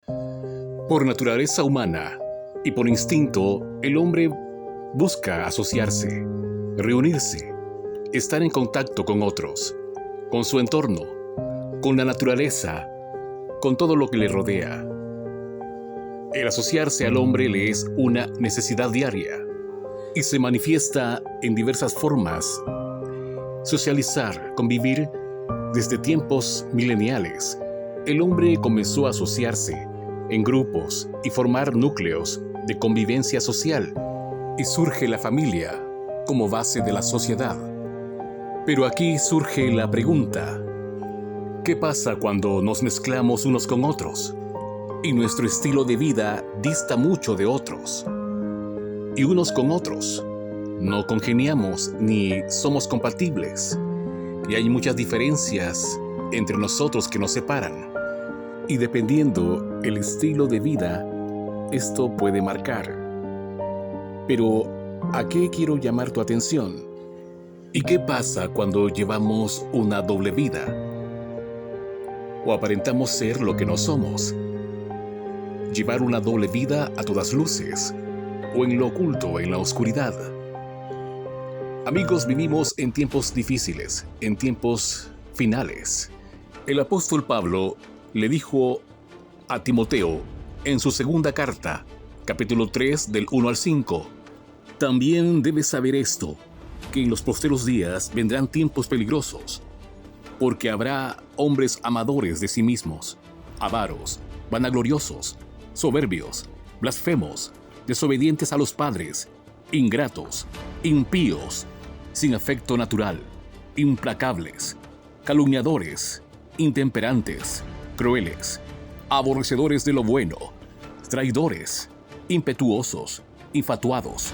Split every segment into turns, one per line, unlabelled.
Por naturaleza humana y por instinto, el hombre busca asociarse, reunirse, estar en contacto con otros, con su entorno, con la naturaleza, con todo lo que le rodea. El asociarse al hombre le es una necesidad diaria y se manifiesta en diversas formas. Socializar, convivir, desde tiempos mileniales, el hombre comenzó a asociarse en grupos y formar núcleos de convivencia social, y surge la familia como base de la sociedad. Pero aquí surge la pregunta: ¿qué pasa cuando nos mezclamos unos con otros y nuestro estilo de vida dista mucho de otros? Y unos con otros no congeniamos ni somos compatibles, y hay muchas diferencias entre nosotros que nos separan. Y dependiendo el estilo de vida, esto puede marcar. Pero, ¿a qué quiero llamar tu atención? ¿Y qué pasa cuando llevamos una doble vida? ¿O aparentamos ser lo que no somos? Llevar una doble vida a todas luces, o en lo oculto, en la oscuridad. Amigos, vivimos en tiempos difíciles, en tiempos finales. El apóstol Pablo le dijo a Timoteo en su segunda carta, capítulo 3, del 1 al 5, también debes saber esto, que en los posteros días vendrán tiempos peligrosos, porque habrá hombres amadores de sí mismos, avaros, vanagloriosos, soberbios, blasfemos, desobedientes a los padres, ingratos, impíos, sin afecto natural, implacables, calumniadores, intemperantes, crueles, aborrecedores de lo bueno, traidores, impetuosos, infatuados,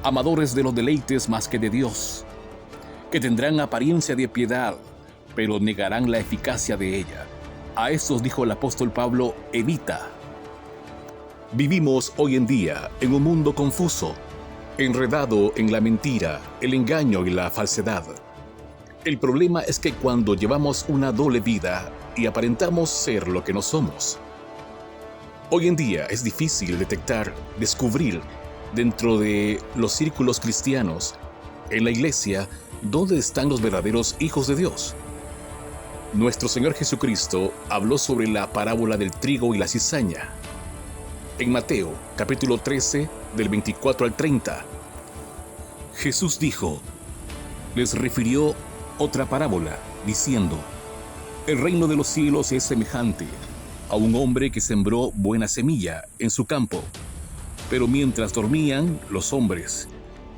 amadores de los deleites más que de Dios, que tendrán apariencia de piedad, pero negarán la eficacia de ella. A estos dijo el apóstol Pablo: evita. Vivimos hoy en día en un mundo confuso, enredado en la mentira, el engaño y la falsedad. El problema es que cuando llevamos una doble vida y aparentamos ser lo que no somos, hoy en día es difícil detectar, descubrir dentro de los círculos cristianos, en la iglesia, dónde están los verdaderos hijos de Dios. Nuestro Señor Jesucristo habló sobre la parábola del trigo y la cizaña. En Mateo, capítulo 13, del 24 al 30, Jesús dijo, les refirió otra parábola, diciendo, el reino de los cielos es semejante a un hombre que sembró buena semilla en su campo. Pero mientras dormían los hombres,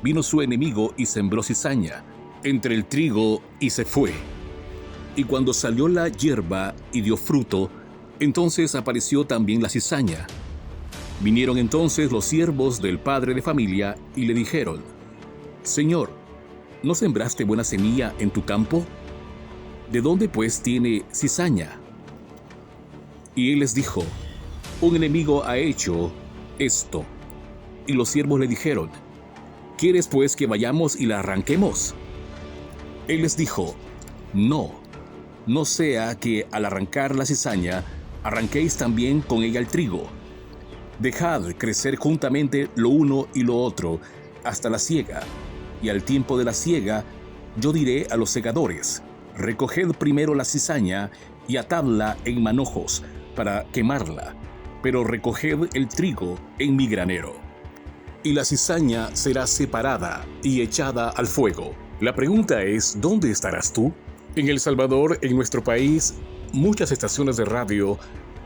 vino su enemigo y sembró cizaña entre el trigo y se fue. Y cuando salió la hierba y dio fruto, entonces apareció también la cizaña. Vinieron entonces los siervos del padre de familia y le dijeron, Señor, ¿no sembraste buena semilla en tu campo? ¿De dónde pues tiene cizaña? Y él les dijo, un enemigo ha hecho esto. Y los siervos le dijeron, ¿quieres pues que vayamos y la arranquemos? Él les dijo, no sea que al arrancar la cizaña, arranquéis también con ella el trigo. Dejad crecer juntamente lo uno y lo otro hasta la siega, y al tiempo de la siega, yo diré a los segadores, recoged primero la cizaña y atadla en manojos para quemarla, pero recoged el trigo en mi granero. Y la cizaña será separada y echada al fuego. La pregunta es, ¿dónde estarás tú? En El Salvador, en nuestro país, muchas estaciones de radio,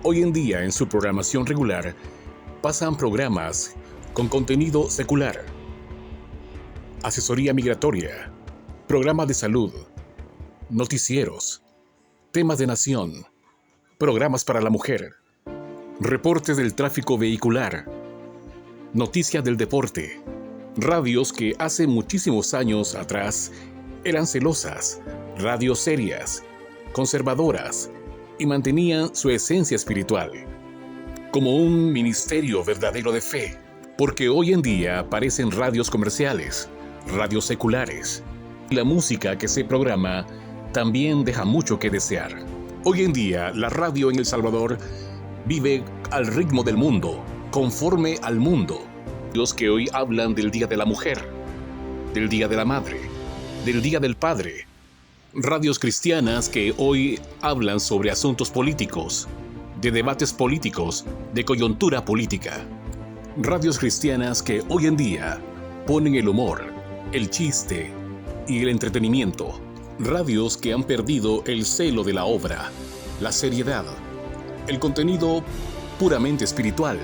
hoy en día en su programación regular, pasan programas con contenido secular, asesoría migratoria, programas de salud, noticieros, temas de nación, programas para la mujer, reportes del tráfico vehicular, noticias del deporte, radios que hace muchísimos años atrás eran celosas, radios serias, conservadoras y mantenían su esencia espiritual, como un ministerio verdadero de fe, porque hoy en día aparecen radios comerciales, radios seculares. La música que se programa también deja mucho que desear. Hoy en día, la radio en El Salvador vive al ritmo del mundo, conforme al mundo. Los que hoy hablan del Día de la Mujer, del Día de la Madre, del Día del Padre. Radios cristianas que hoy hablan sobre asuntos políticos, de debates políticos, de coyuntura política. Radios cristianas que hoy en día ponen el humor, el chiste y el entretenimiento. Radios que han perdido el celo de la obra, la seriedad, el contenido puramente espiritual,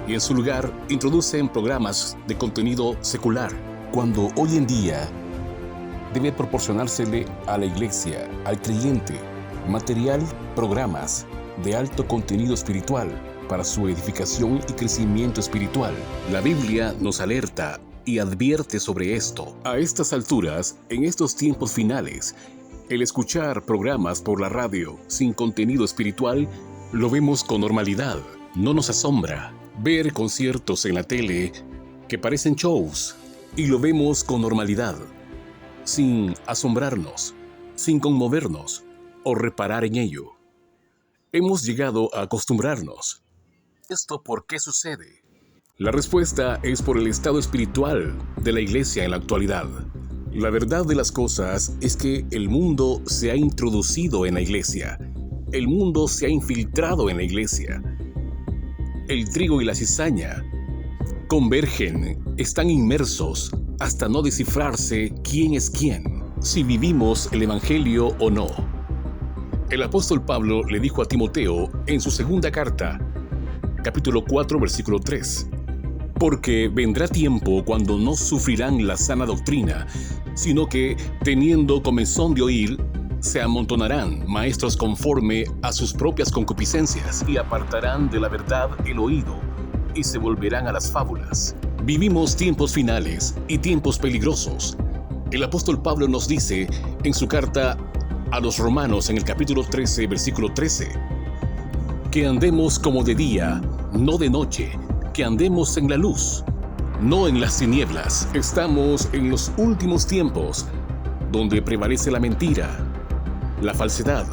y en su lugar introducen programas de contenido secular, cuando hoy en día debe proporcionársele a la iglesia, al creyente, material, programas de alto contenido espiritual para su edificación y crecimiento espiritual. La Biblia nos alerta y advierte sobre esto. A estas alturas, en estos tiempos finales, el escuchar programas por la radio sin contenido espiritual lo vemos con normalidad. No nos asombra ver conciertos en la tele que parecen shows y lo vemos con normalidad, sin asombrarnos, sin conmovernos o reparar en ello. Hemos llegado a acostumbrarnos. ¿Esto por qué sucede? La respuesta es por el estado espiritual de la iglesia en la actualidad. La verdad de las cosas es que el mundo se ha introducido en la iglesia. El mundo se ha infiltrado en la iglesia. El trigo y la cizaña convergen, están inmersos hasta no descifrarse quién es quién, si vivimos el evangelio o no. El apóstol Pablo le dijo a Timoteo en su segunda carta, capítulo 4, versículo 3, porque vendrá tiempo cuando no sufrirán la sana doctrina, sino que, teniendo comezón de oír, se amontonarán maestros conforme a sus propias concupiscencias y apartarán de la verdad el oído y se volverán a las fábulas. Vivimos tiempos finales y tiempos peligrosos. El apóstol Pablo nos dice en su carta a los Romanos en el capítulo 13, versículo 13, que andemos como de día, no de noche, que andemos en la luz, no en las tinieblas. Estamos en los últimos tiempos, donde prevalece la mentira, la falsedad.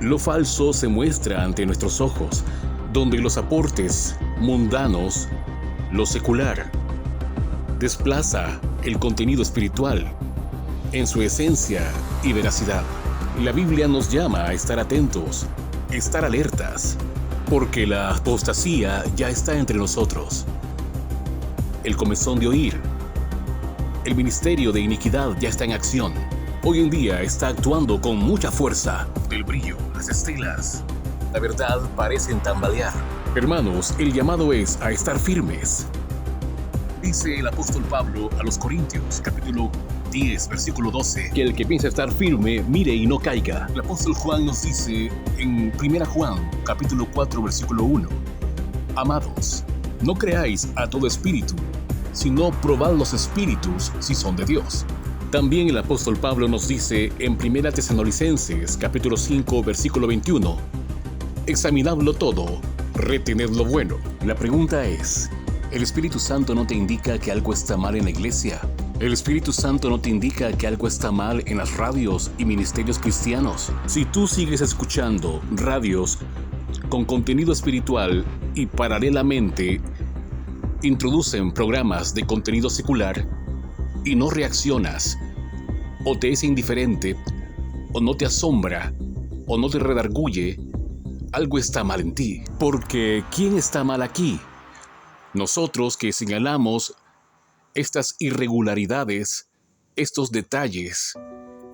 Lo falso se muestra ante nuestros ojos, donde los aportes mundanos, lo secular, desplaza el contenido espiritual en su esencia y veracidad. La Biblia nos llama a estar atentos, estar alertas, porque la apostasía ya está entre nosotros. El comezón de oír, el ministerio de iniquidad ya está en acción. Hoy en día está actuando con mucha fuerza. El brillo, las estelas, la verdad parecen tambalear. Hermanos, el llamado es a estar firmes. Dice el apóstol Pablo a los Corintios, capítulo 10, versículo 12, que el que piensa estar firme, mire y no caiga. El apóstol Juan nos dice en 1 Juan, capítulo 4, versículo 1, amados, no creáis a todo espíritu, sino probad los espíritus si son de Dios. También el apóstol Pablo nos dice en 1 Tesalonicenses, capítulo 5, versículo 21, examinadlo todo, retened lo bueno. La pregunta es, ¿el Espíritu Santo no te indica que algo está mal en la iglesia? ¿El Espíritu Santo no te indica que algo está mal en las radios y ministerios cristianos? Si tú sigues escuchando radios con contenido espiritual y paralelamente introducen programas de contenido secular y no reaccionas, o te es indiferente, o no te asombra, o no te redarguye, algo está mal en ti. Porque ¿quién está mal aquí? Nosotros que señalamos estas irregularidades, estos detalles,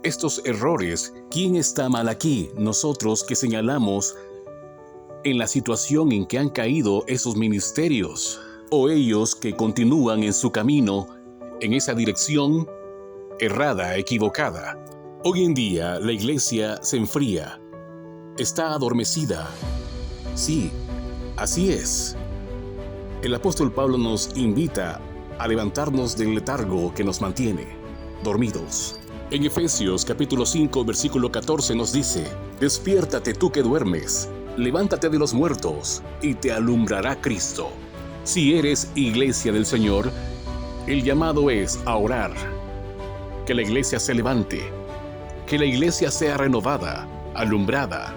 estos errores. ¿Quién está mal aquí? Nosotros que señalamos en la situación en que han caído esos ministerios, o ellos que continúan en su camino en esa dirección errada, equivocada. Hoy en día la iglesia se enfría, está adormecida. Sí, así es. El apóstol Pablo nos invita a levantarnos del letargo que nos mantiene dormidos. En Efesios capítulo 5 versículo 14 nos dice, despiértate tú que duermes, levántate de los muertos y te alumbrará Cristo. Si eres iglesia del Señor, el llamado es a orar, que la iglesia se levante, que la iglesia sea renovada, alumbrada,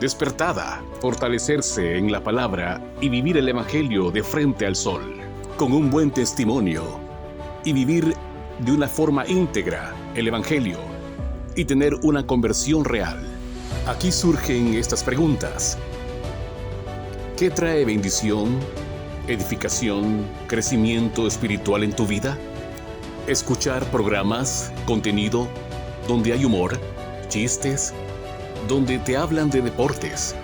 despertada, fortalecerse en la palabra y vivir el Evangelio de frente al sol, con un buen testimonio, y vivir de una forma íntegra el Evangelio y tener una conversión real. Aquí surgen estas preguntas. ¿Qué trae bendición, edificación, crecimiento espiritual en tu vida? Escuchar programas, contenido, donde hay humor, chistes, donde te hablan de deportes,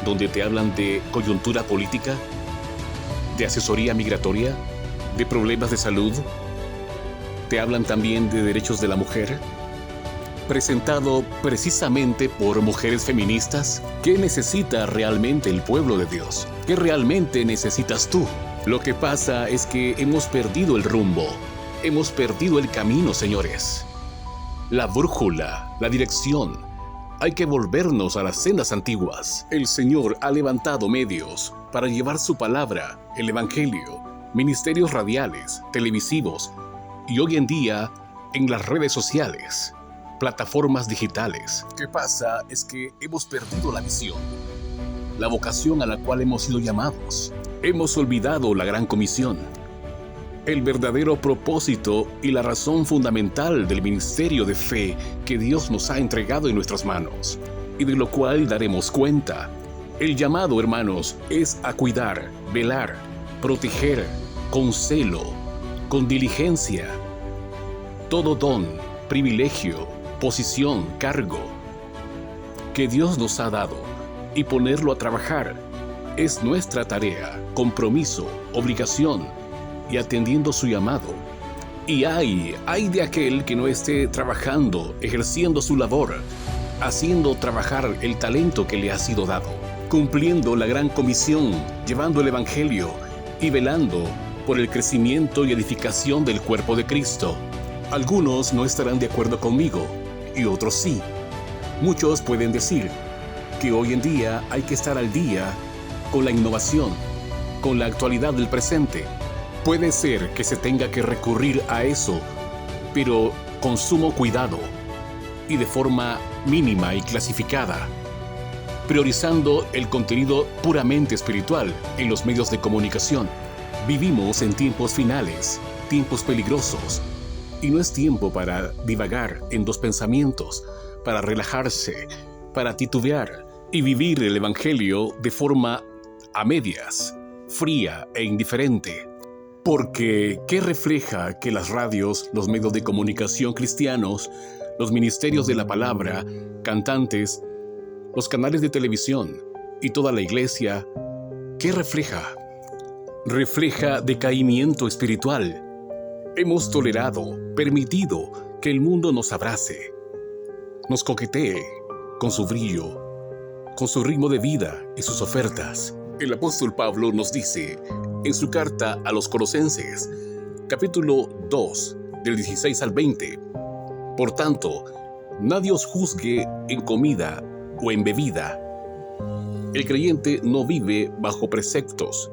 donde te hablan de coyuntura política, de asesoría migratoria, de problemas de salud, te hablan también de derechos de la mujer, presentado precisamente por mujeres feministas. ¿Qué necesita realmente el pueblo de Dios? ¿Qué realmente necesitas tú? Lo que pasa es que hemos perdido el rumbo, hemos perdido el camino, señores. La brújula, la dirección. Hay que volvernos a las sendas antiguas. El Señor ha levantado medios para llevar su palabra, el Evangelio, ministerios radiales, televisivos y hoy en día en las redes sociales, plataformas digitales. ¿Qué pasa? Es que hemos perdido la visión, la vocación a la cual hemos sido llamados. Hemos olvidado la gran comisión, el verdadero propósito y la razón fundamental del ministerio de fe que Dios nos ha entregado en nuestras manos y de lo cual daremos cuenta. El llamado, hermanos, es a cuidar, velar, proteger, con celo, con diligencia, todo don, privilegio, posición, cargo que Dios nos ha dado y ponerlo a trabajar. Es nuestra tarea, compromiso, obligación y atendiendo su llamado. Y hay de aquel que no esté trabajando, ejerciendo su labor, haciendo trabajar el talento que le ha sido dado, cumpliendo la gran comisión, llevando el Evangelio y velando por el crecimiento y edificación del cuerpo de Cristo. Algunos no estarán de acuerdo conmigo y otros sí. Muchos pueden decir que hoy en día hay que estar al día con la innovación, con la actualidad del presente. Puede ser que se tenga que recurrir a eso, pero con sumo cuidado y de forma mínima y clasificada, priorizando el contenido puramente espiritual en los medios de comunicación. Vivimos en tiempos finales, tiempos peligrosos, y no es tiempo para divagar en dos pensamientos, para relajarse, para titubear y vivir el Evangelio de forma a medias, fría e indiferente. Porque, ¿qué refleja que las radios, los medios de comunicación cristianos, los ministerios de la palabra, cantantes, los canales de televisión y toda la iglesia, qué refleja? Refleja decaimiento espiritual. Hemos tolerado, permitido que el mundo nos abrace, nos coquetee con su brillo, con su ritmo de vida y sus ofertas. El apóstol Pablo nos dice en su carta a los Colosenses, capítulo 2, del 16 al 20, por tanto, nadie os juzgue en comida o en bebida. El creyente no vive bajo preceptos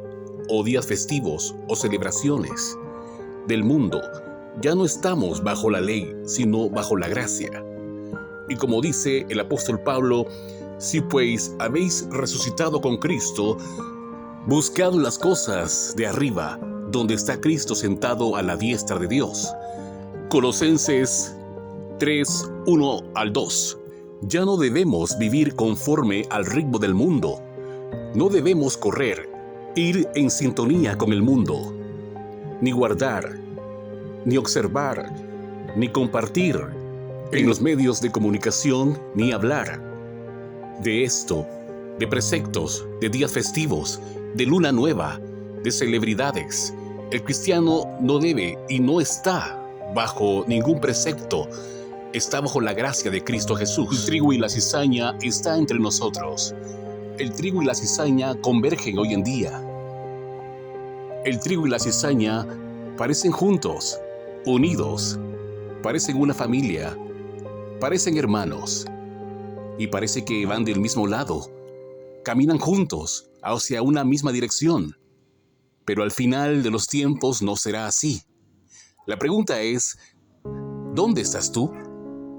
o días festivos o celebraciones del mundo. Ya no estamos bajo la ley, sino bajo la gracia. Y como dice el apóstol Pablo, si pues habéis resucitado con Cristo, buscad las cosas de arriba, donde está Cristo sentado a la diestra de Dios. Colosenses 3, 1 al 2. Ya no debemos vivir conforme al ritmo del mundo. No debemos correr, ir en sintonía con el mundo, ni guardar, ni observar, ni compartir en los medios de comunicación, ni hablar de esto, de preceptos, de días festivos, de luna nueva, de celebridades. El cristiano no debe y no está bajo ningún precepto, está bajo la gracia de Cristo Jesús. El trigo y la cizaña está entre nosotros. El trigo y la cizaña convergen hoy en día. El trigo y la cizaña parecen juntos, unidos, parecen una familia, parecen hermanos, y parece que van del mismo lado, caminan juntos hacia una misma dirección, pero al final de los tiempos no será así. La pregunta es, ¿dónde estás tú?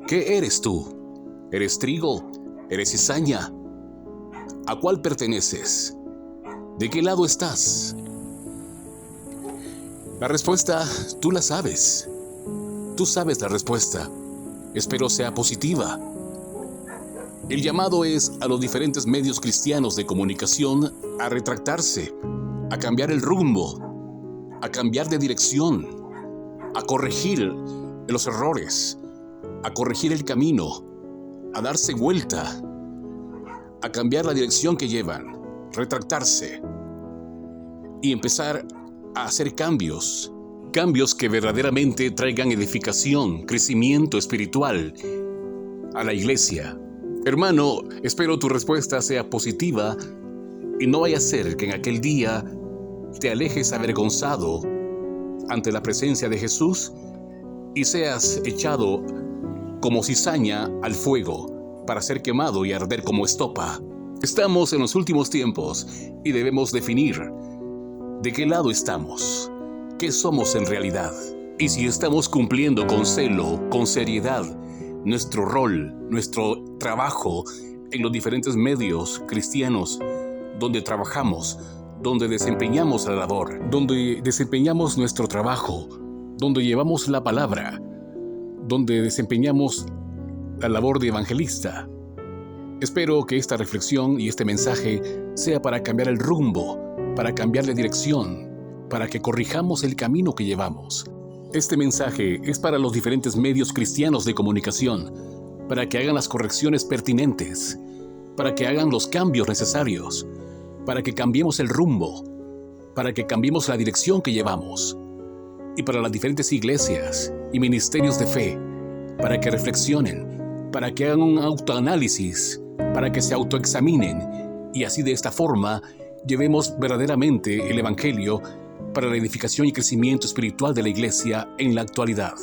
¿Qué eres tú? ¿Eres trigo? ¿Eres cizaña? ¿A cuál perteneces? ¿De qué lado estás? La respuesta, tú la sabes. Tú sabes la respuesta. Espero sea positiva. El llamado es a los diferentes medios cristianos de comunicación a retractarse, a cambiar el rumbo, a cambiar de dirección, a corregir los errores, a corregir el camino, a darse vuelta, a cambiar la dirección que llevan, retractarse y empezar a hacer cambios que verdaderamente traigan edificación, crecimiento espiritual a la iglesia. Hermano, espero tu respuesta sea positiva y no vaya a ser que en aquel día te alejes avergonzado ante la presencia de Jesús y seas echado como cizaña al fuego para ser quemado y arder como estopa. Estamos en los últimos tiempos y debemos definir de qué lado estamos, qué somos en realidad y si estamos cumpliendo con celo, con seriedad, nuestro rol, nuestro trabajo en los diferentes medios cristianos donde trabajamos, donde desempeñamos la labor, donde desempeñamos nuestro trabajo, donde llevamos la palabra, donde desempeñamos la labor de evangelista. Espero que esta reflexión y este mensaje sea para cambiar el rumbo, para cambiar la dirección, para que corrijamos el camino que llevamos. Este mensaje es para los diferentes medios cristianos de comunicación, para que hagan las correcciones pertinentes, para que hagan los cambios necesarios, para que cambiemos el rumbo, para que cambiemos la dirección que llevamos, y para las diferentes iglesias y ministerios de fe, para que reflexionen, para que hagan un autoanálisis, para que se autoexaminen, y así de esta forma llevemos verdaderamente el Evangelio para la edificación y crecimiento espiritual de la iglesia en la actualidad.